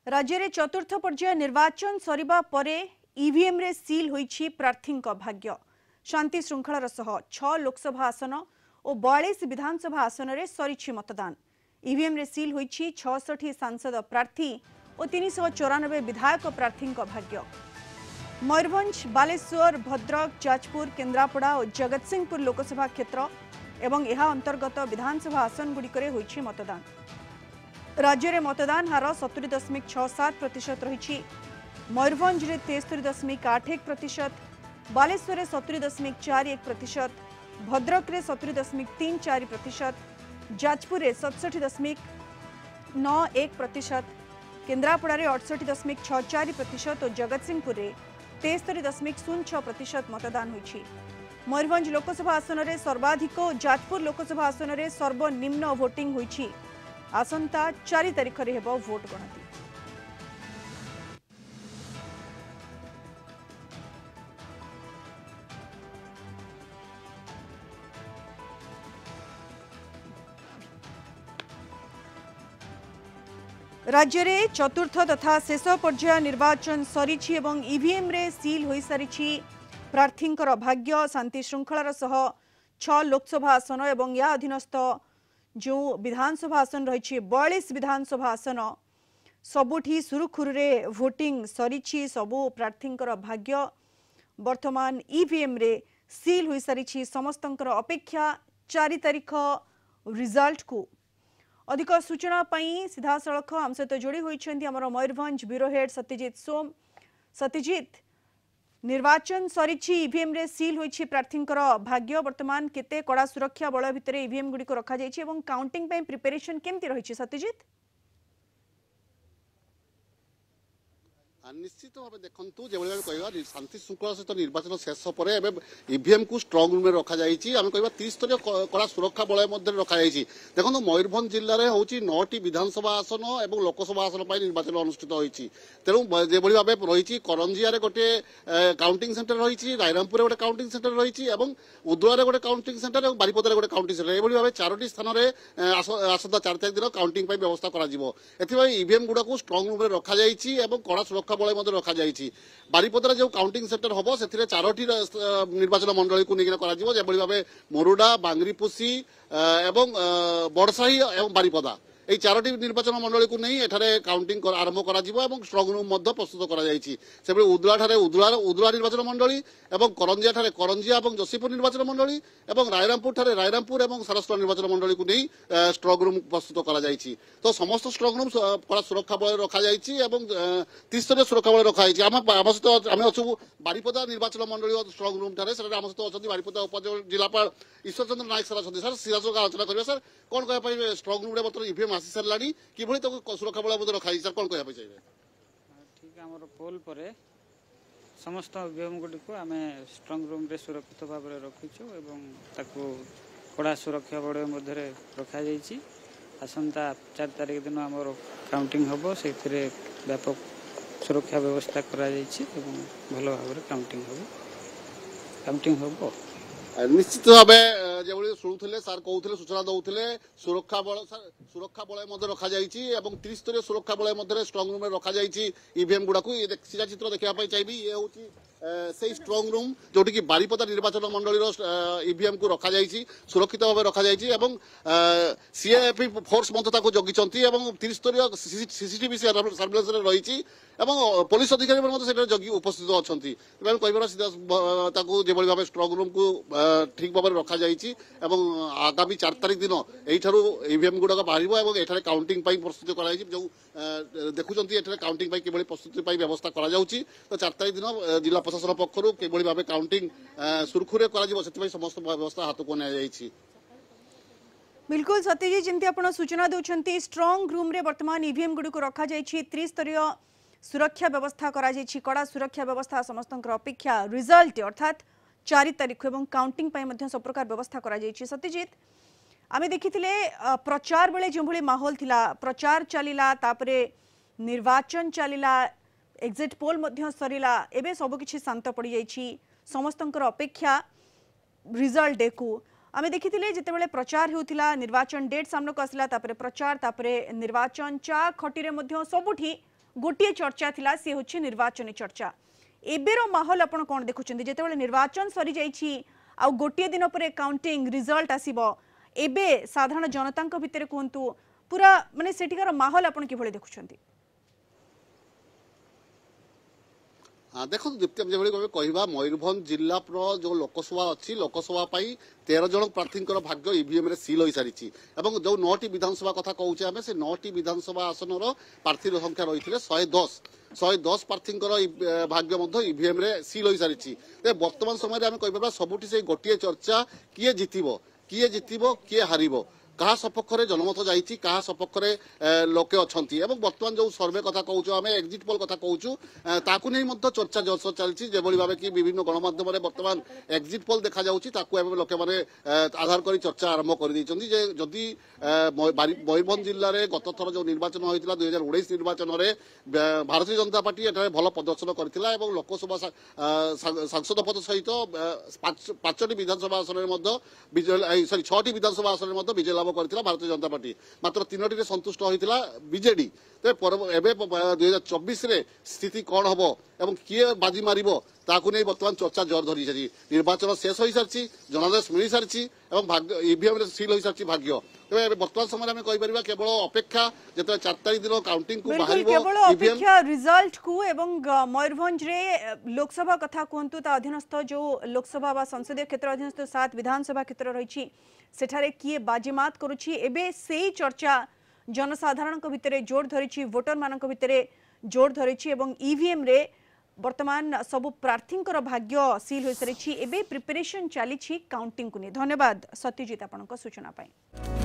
राज्य में चतुर्थ पर्याय निर्वाचन सरिबा परे ईवीएम रे सील होईछि प्रार्थी भाग्य। शांति श्रृंखलार सह 6 लोकसभा आसन और 42 विधानसभा आसन रे सरिछि मतदान। ईवीएम रे सील होईछि 66 सांसद प्रार्थी और 394 विधायक प्रार्थी भाग्य। मयूरभंज, बालेश्वर, भद्रक, जाजपुर, केन्द्रापड़ा और जगतसिंहपुर लोकसभा क्षेत्र एवं यह अंतर्गत विधानसभा आसन गुड़िकरे होईछि मतदान। राज्य में मतदान हार 70.67% रही। मयूरभंज में 73.81%, बालेश्वर में 70.41%, भद्रक में 70.34%, जाजपुर में 67.91%, केन्द्रापड़ा में 68.64% और जगतसिंहपुर में 73.06% मतदान होईछि। मयूरभंज लोकसभा आसन में सर्वाधिक और जाजपुर लोकसभा आसन में सर्वनिम्न वोटिंग होईछि। आसंता 4 तारिख रे हेबो वोट गणति। राज्य में चतुर्थ तथा शेष पर्याय निर्वाचन सरिछि एवं ईवीएम रे सील होई सारिछि प्रार्थींकर भाग्य। शांति श्रृंखलार सह 6 लोकसभा आसन एवं या अधीनस्थ जो विधानसभा आसन रही 42 विधानसभा आसन सबुठी सुरुखुरुरे भोटिंग सरिछि। सबु प्रार्थींकर भाग्य वर्तमान ईवीएम रे सील होई सारिछि। समस्तंकर अपेक्षा 4 तारिख रिजल्ट को। अधिक सूचना पाई सीधा सड़क आम सहित जोड़ी होइछन्ती हमर मयूरभंज ब्यूरो हेड सत्यजित सोम। सत्यजित, निर्वाचन सरिछि, ईवीएम रे सील होइछि प्रार्थींकर भाग्य। वर्तमान केते कड़ा सुरक्षा बल भितर ईवीएम गुडी को रखा जाइछि एवं काउंटिंग पे प्रिपरेशन केमती रहिछि सत्यजित? निश्चित भाव देखु जो कह शांति श्रृंखला सहित निर्वाचन शेष पर ईवीएम को स्ट्रंग रूम में रखा जाइए। आम कह 30 स्तरीय कड़ा सुरक्षा बलय रखा जाइए। देखो मयूरभंज जिले में हूँ 9टी विधानसभा आसन और लोकसभा आसन पर निर्वाचन अनुष्ठित होती। तेणु जो भाव रही करंजिया गोटे काउंटिंग सेंटर रही, रायरामपुर गोटे काउंटिंग सेंटर रही, उदुला गोटे काउंटिंग सेंटर और बारिपदार गोटे काउंटिंग सेंटर यह भाव 4टी स्थान में आसंता 4 तारिख दिन काउंटिंग व्यवस्था कर ईवीएम गुड़ा को स्ट्रंग रूम में रखा जाइए और कड़ा सुरक्षा बलय रखा जाइए। बारिपदार जो काउंटिंग सेंटर हम से 4टी निर्वाचन मंडली को लेकिन जो भाव मोरुडा, बांगरीपोशी एवं बड़साही एवं बारिपदा এই 4टी निर्वाचन मंडली को नहीं एठारे काउंटिंग आरंभ करा जिवो एवं स्ट्रंग रूम मध्य प्रस्तुत करा जायछि। सेबे उदुला ठारे उदुला निर्वाचन मंडली एवं करंजिया ठारे करंजिया एवं जोशीपुर निर्वाचन मंडली एवं रायरामपुर ठारे रायरामपुर एवं सारस्वत निर्वाचन मंडली को नहीं स्ट्रंग रूम प्रस्तुत करा जायछि। तो समस्त स्ट्रंग रूम कड़ा सुरक्षा बल रखा जायछि एवं 30 स्तरीय सुरक्षा बल रखा जायछि। आम सहित आम अच्छु बारिपदा निर्वाचन मंडली स्ट्रंग रूम ठारे सर आम सहित अच्छा बारिपदा उपजिलापाल ईश्वर चंद्र नायक सर अच्छा सर सीधा आलोचना करेंगे। सर कौन कह स्ट्रंग रूम बर्तमान ईवीएम आसी सारे कि सुरक्षा बल रखाई सर कौन कहना चाहिए? ठीक है, पोल पर समस्त ईवीएम गुडी को आम स्ट्रंग रूम रे सुरक्षित भाव में रखीचु एवं ताकू कड़ा सुरक्षा बल मध्य रखा जाइए। आसंता 4 तारिख दिन आमर काउंटिंग हम से व्यापक सुरक्षा व्यवस्था करा जाइए एवं भल भाव काउंटिंग हम। निश्चित भाव जो शुणुले सार कहते सूचना दौले सुरक्षा बल रखा जाइए 30 स्तरीय सुरक्षा बल स्ट्रंग रूम में रखा जाइए ईवीएम गुड़ा को। ये सीधा चित्र देखा चाहिए ये हूँ से स्ट्रंग रूम जोटि की बारिपदा निर्वाचन मंडली ईवीएम को रखा जाइए सुरक्षित भाव रखा जाइए सीएपी फोर्स जगी 30 स्तरीय सीसीटीवी सर्वेलेंस रही पुलिस अधिकारी जगी उपस्थित अच्छा कह जो भाव स्ट्रंग रूम को ठीक भाव में रखा जाइए। आगामी 4 तारिख दिन यू ईवीएम गुड़ाक बाहर एठारे काउंटिंग प्रस्तुत कर जो देखुं काउंटिंग कि प्रस्तुति व्यवस्था कर। तो 4 तारिख दिन जिला प्रशासन पक्षर कि भाव काउंटिंग सुरखुरे कर समस्त व्यवस्था हाथ को नि। बिल्कुल सत्यजीत, जमती आप सूचना दौरान स्ट्रंग रूम रे वर्तमान ईवीएम गुड़ी को रखा जाइए। 3 स्तरीय सुरक्षा व्यवस्था करा जाइए। कड़ा सुरक्षा व्यवस्था समस्त अपेक्षा रिजल्ट अर्थात 4 तारिख एवं काउंटिंग सब प्रकार व्यवस्था करा जाइए। सत्यजीत, आमे देखिथिले प्रचार बेले जो भली माहौल थिला, प्रचार चलिला तापरे निर्वाचन चलिला, एग्जिट पोल मध्य सरिला, एबे सब किछि शांत पड़ी जाइछि। समस्तंकर अपेक्षा रिजल्ट डे को आमे देखिथिले जेतेबेले प्रचार हेउथिला, निर्वाचन डेट सामने को आसिला, तापरे प्रचार, तापरे निर्वाचन चा खटी रे मध्य सबुठी गोटे चर्चा थिला से होछि निर्वाचन चर्चा एबेरो माहौल आपण कोन देखुछन्ती जेतेबेले निर्वाचन सरी जाइछि आ गोटे दिन पर काउंटिंग रिजल्ट आसीबो एबे साधारण जनतांक भितर कोंतु पूरा माने सेटिकार माहौल आपण किभଳି देखुछन्ती देखो दीप्ति जो कहवा मयूरभंज जिला जो लोकसभा अच्छी लोकसभा 13 जन प्रार्थी भाग्य ईवीएम रे सील हो सारी जो 9टी विधानसभा कथा कहूचे आम से 9टी विधानसभा आसन प्रार्थी संख्या रही है 110 प्रार्थी भाग्य ईवीएम रे सील हो सारी बर्तमान समय आम कह सबुठी से गोटे चर्चा किए जितब किए हारिब कहा सपक्ष में जनमत जाइए कहा सपक्ष में लोके अच्छा बर्तमान जो सर्वे कथा कहूँ आम एक्जिट पोल कथा कहूँ नहीं चर्चा जोरसोर चलती जो भाव कि विभिन्न गणमाध्यम बर्तमान एक्जिट पोल देखा लोके मैंने आधार कर चर्चा आरंभ कर जदि मयूरभंज जिले में गत थर जो निर्वाचन होता 2019 निर्वाचन में भारतीय जनता पार्टी एठारे भल प्रदर्शन करथिला एवं लोकसभा सांसद पद सहित 5टी विधानसभा आसन में विजय 6टी विधानसभा आसन में विजय लाभ करथिला भारतीय जनता पार्टी मात्र 3टी रे संतुष्ट होइथिला बीजेडी एबे 2024 रे स्थिति कौन हम एवं किए बाजी मारिबो ताकू नहीं बर्तमान चर्चा जोर धरी सारी निर्वाचन शेष हो सारी जनादेश मिल सारी ईवीएम रे सील हो सारी भाग्य तेज बर्तमान समय आम कहीपर केवल अपेक्षा जो 4 तारीख दिन काउंटिंग को केवल अपेक्षा रिजल्ट को एवं मयूरभंज रे लोकसभा कथा कहतु अधीनस्थ जो लोकसभा व संसदीय क्षेत्र अधीनस्थ 7 विधानसभा क्षेत्र रही सेठारे किए बाजीमात करुछि एबे सेही चर्चा जनसाधारण भितर जोर धरी वोटर मान भितर जोर धरी एवं ईवीएम रे वर्तमान सबु प्रार्थी भाग्य सील हो सारी एबे प्रिपरेशन चली काउंटिंग को नहीं। धन्यवाद सत्यजीत आपन सूचना पाई।